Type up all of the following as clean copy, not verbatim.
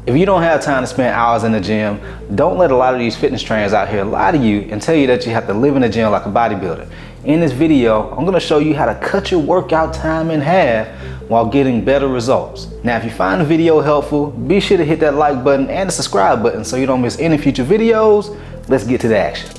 If you don't have time to spend hours in the gym, don't let a lot of these fitness trainers out here lie to you and tell you that you have to live in the gym like a bodybuilder. In this video, I'm gonna show you how to cut your workout time in half while getting better results. Now, if you find the video helpful, be sure to hit that like button and the subscribe button so you don't miss any future videos. Let's get to the action.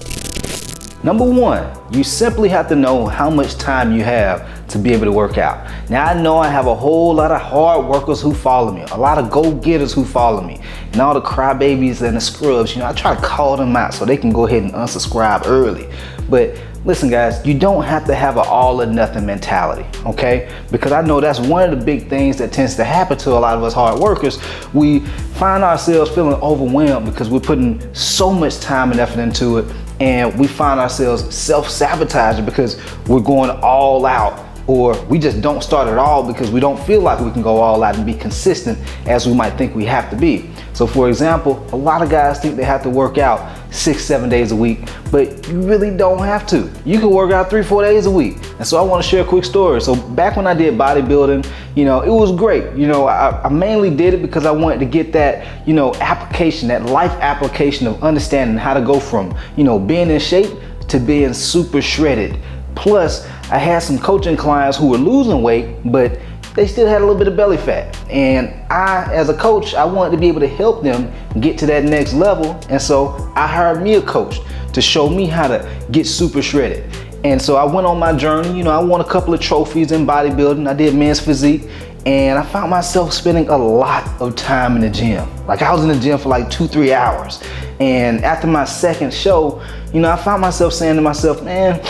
Number one, you simply have to know how much time you have to be able to work out. Now, I know I have a whole lot of hard workers who follow me, a lot of go-getters who follow me, and all the crybabies and the scrubs, I try to call them out so they can go ahead and unsubscribe early. But listen guys, you don't have to have an all or nothing mentality, okay? Because I know that's one of the big things that tends to happen to a lot of us hard workers. We find ourselves feeling overwhelmed because we're putting so much time and effort into it, and we find ourselves self-sabotaging because we're going all out, or we just don't start at all because we don't feel like we can go all out and be consistent as we might think we have to be. So for example, a lot of guys think they have to work out 6-7 days a week, but you really don't have to. You can work out 3-4 days a week. And so I want to share a quick story. So back when I did bodybuilding, it was great. I mainly did it because I wanted to get that, application, that life application of understanding how to go from, being in shape to being super shredded. Plus, I had some coaching clients who were losing weight, but they still had a little bit of belly fat. And I, as a coach, I wanted to be able to help them get to that next level. And so I hired me a coach to show me how to get super shredded. And so I went on my journey. I won a couple of trophies in bodybuilding. I did men's physique. And I found myself spending a lot of time in the gym. Like I was in the gym for like 2-3 hours. And after my second show, I found myself saying to myself, man,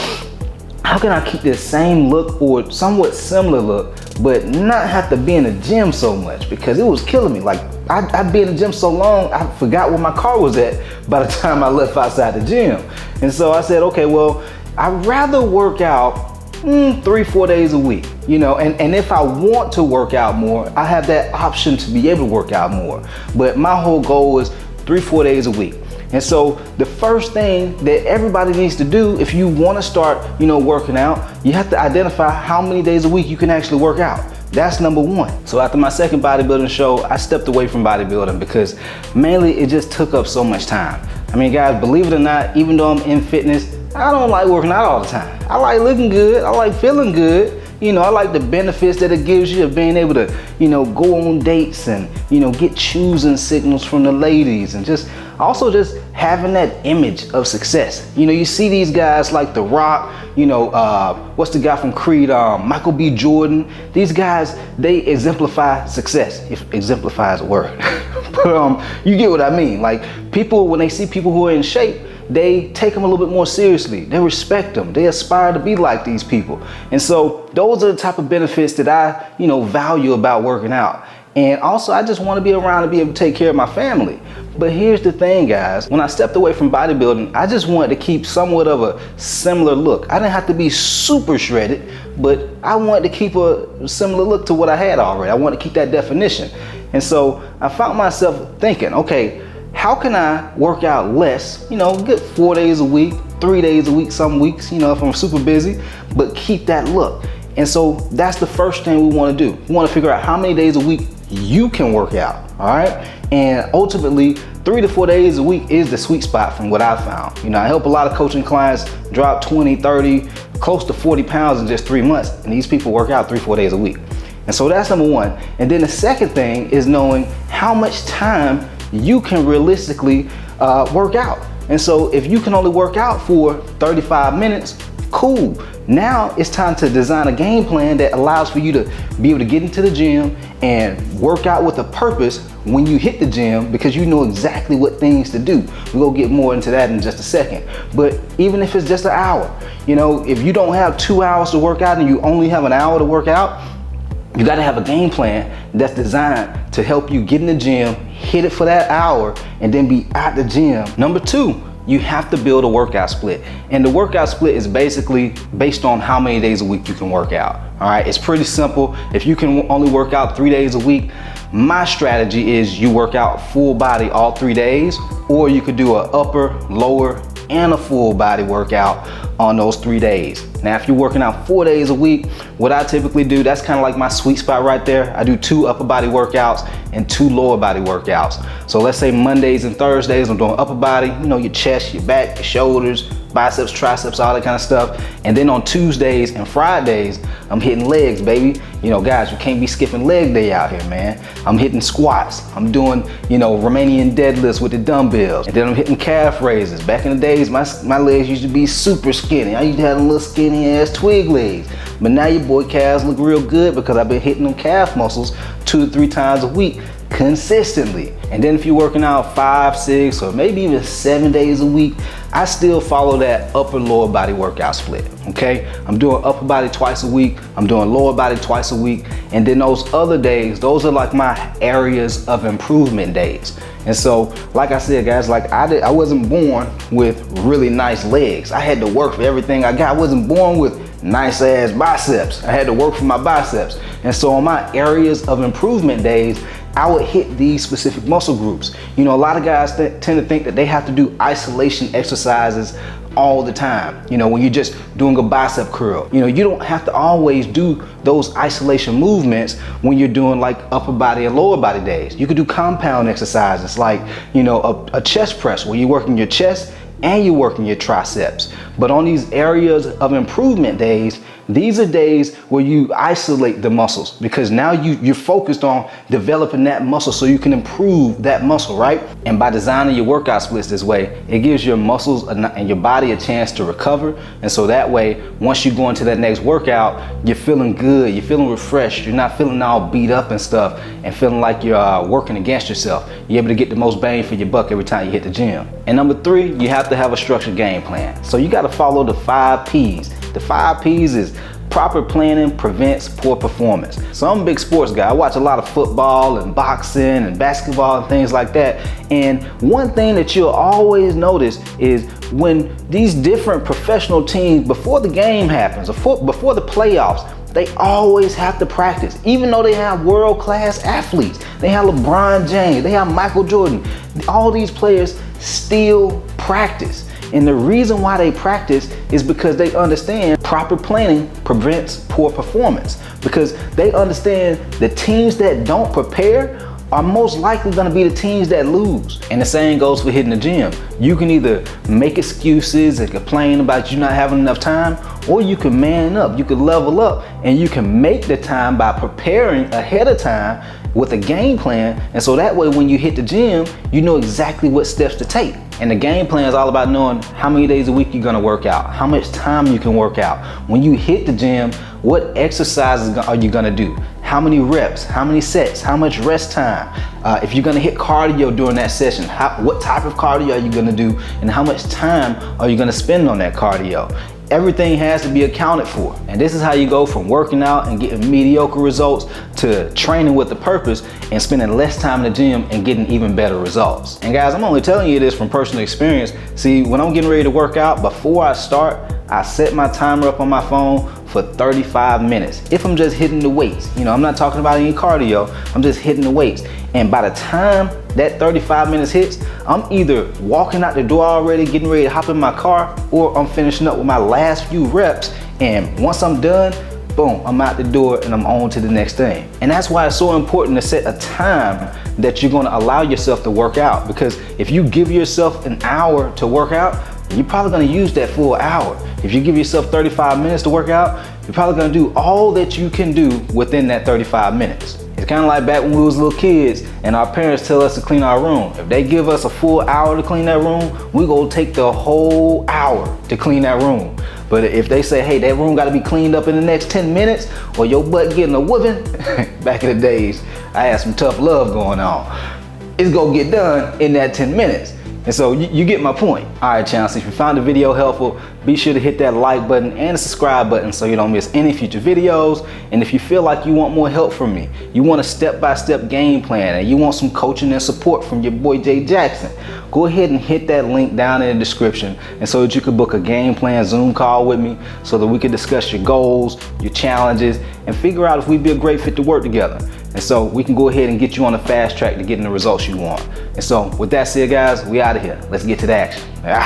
how can I keep this same look or somewhat similar look, but not have to be in the gym so much? Because it was killing me. Like I'd be in the gym so long, I forgot where my car was at by the time I left outside the gym. And so I said, okay, well, I'd rather work out 3-4 days a week, and if I want to work out more, I have that option to be able to work out more. But my whole goal is 3-4 days a week. And so the first thing that everybody needs to do if you want to start, working out, you have to identify how many days a week you can actually work out. That's number one. So after my second bodybuilding show, I stepped away from bodybuilding because mainly it just took up so much time. I mean, guys, believe it or not, even though I'm in fitness, I don't like working out all the time. I like looking good. I like feeling good. I like the benefits that it gives you of being able to, go on dates and, get choosing signals from the ladies, and just having that image of success. You see these guys like The Rock, what's the guy from Creed, Michael B. Jordan. These guys, they exemplify success, if exemplify is a word. But you get what I mean. Like people, when they see people who are in shape, they take them a little bit more seriously. They respect them. They aspire to be like these people. And so those are the type of benefits that I, value about working out. And also I just want to be around to be able to take care of my family. But here's the thing, guys. When I stepped away from bodybuilding, I just wanted to keep somewhat of a similar look. I didn't have to be super shredded, but I wanted to keep a similar look to what I had already. I wanted to keep that definition. And so I found myself thinking, okay, how can I work out less, good 4 days a week, 3 days a week, some weeks, if I'm super busy, but keep that look. And so that's the first thing we want to do. We want to figure out how many days a week you can work out, all right? And ultimately, 3 to 4 days a week is the sweet spot from what I've found. I help a lot of coaching clients drop 20, 30, close to 40 pounds in just 3 months. And these people work out 3-4 days a week. And so that's number one. And then the second thing is knowing how much time you can realistically work out. And so if you can only work out for 35 minutes, cool. Now it's time to design a game plan that allows for you to be able to get into the gym and work out with a purpose when you hit the gym, because you know exactly what things to do. We'll get more into that in just a second. But even if it's just an hour, if you don't have 2 hours to work out and you only have an hour to work out, you got to have a game plan that's designed to help you get in the gym, hit it for that hour, and then be at the gym. Number two, you have to build a workout split. And the workout split is basically based on how many days a week you can work out. All right, it's pretty simple. If you can only work out 3 days a week, my strategy is you work out full body all 3 days, or you could do an upper, lower, and a full body workout on those 3 days. Now, if you're working out 4 days a week, what I typically do, that's kind of like my sweet spot right there. I do 2 upper body workouts and 2 lower body workouts. So let's say Mondays and Thursdays, I'm doing upper body, you know, your chest, your back, your shoulders, biceps, triceps, all that kind of stuff. And then on Tuesdays and Fridays, I'm hitting legs, baby. You know, guys, you can't be skipping leg day out here, man. I'm hitting squats. I'm doing, you know, Romanian deadlifts with the dumbbells. And then I'm hitting calf raises. Back in the days, my legs used to be super skinny. I used to have a little skinny ass twig legs. But now your boy calves look real good because I've been hitting them calf muscles 2 to 3 times a week consistently. And then if you're working out 5, 6, or maybe even 7 days a week, I still follow that upper lower body workout split, okay? I'm doing upper body twice a week, I'm doing lower body twice a week, and then those other days, those are like my areas of improvement days. And so, like I said, guys, like I wasn't born with really nice legs. I had to work for everything I got. I wasn't born with nice ass biceps. I had to work for my biceps. And so on my areas of improvement days, I would hit these specific muscle groups. You know, a lot of guys tend to think that they have to do isolation exercises all the time. You know, when you're just doing a bicep curl, you know, you don't have to always do those isolation movements when you're doing like upper body and lower body days. You could do compound exercises like, you know, a chest press where you're working your chest and you're working your triceps. But on these areas of improvement days, these are days where you isolate the muscles because now you're focused on developing that muscle so you can improve that muscle, right? And by designing your workout splits this way, it gives your muscles and your body a chance to recover. And so that way, once you go into that next workout, you're feeling good, you're feeling refreshed, you're not feeling all beat up and stuff and feeling like you're working against yourself. You're able to get the most bang for your buck every time you hit the gym. And number 3, you have to have a structured game plan. So you got to follow the 5 P's. The 5 P's is proper planning prevents poor performance. So I'm a big sports guy. I watch a lot of football and boxing and basketball and things like that. And one thing that you'll always notice is when these different professional teams, before the game happens, or before the playoffs, they always have to practice. Even though they have world-class athletes, they have LeBron James, they have Michael Jordan, all these players still practice. And the reason why they practice is because they understand proper planning prevents poor performance. Because they understand the teams that don't prepare are most likely gonna be the teams that lose. And the same goes for hitting the gym. You can either make excuses and complain about you not having enough time, or you can man up, you can level up, and you can make the time by preparing ahead of time with a game plan. And so that way when you hit the gym, you know exactly what steps to take. And the game plan is all about knowing how many days a week you're gonna work out, how much time you can work out. When you hit the gym, what exercises are you gonna do? How many reps, how many sets, how much rest time? If you're gonna hit cardio during that session, what type of cardio are you gonna do? And how much time are you gonna spend on that cardio? Everything has to be accounted for. And this is how you go from working out and getting mediocre results to training with a purpose and spending less time in the gym and getting even better results. And guys, I'm only telling you this from personal experience. See, when I'm getting ready to work out, before I start, I set my timer up on my phone for 35 minutes. If I'm just hitting the weights, you know, I'm not talking about any cardio, I'm just hitting the weights. And by the time that 35 minutes hits, I'm either walking out the door already, getting ready to hop in my car, or I'm finishing up with my last few reps. And once I'm done, boom, I'm out the door and I'm on to the next thing. And that's why it's so important to set a time that you're gonna allow yourself to work out. Because if you give yourself an hour to work out, you're probably gonna use that full hour. If you give yourself 35 minutes to work out, you're probably gonna do all that you can do within that 35 minutes. It's kind of like back when we was little kids and our parents tell us to clean our room. If they give us a full hour to clean that room, we gonna take the whole hour to clean that room. But if they say, hey, that room gotta be cleaned up in the next 10 minutes or your butt getting a whooping, back in the days, I had some tough love going on. It's gonna get done in that 10 minutes. And so you get my point. All right, channel, so if you found the video helpful, be sure to hit that like button and the subscribe button so you don't miss any future videos. And if you feel like you want more help from me, you want a step-by-step game plan, and you want some coaching and support from your boy Jay Jackson, go ahead and hit that link down in the description, and so that you can book a game plan Zoom call with me so that we can discuss your goals, your challenges, and figure out if we'd be a great fit to work together. And so we can go ahead and get you on the fast track to getting the results you want. And so with that said, guys, we out of here. Let's get to the action.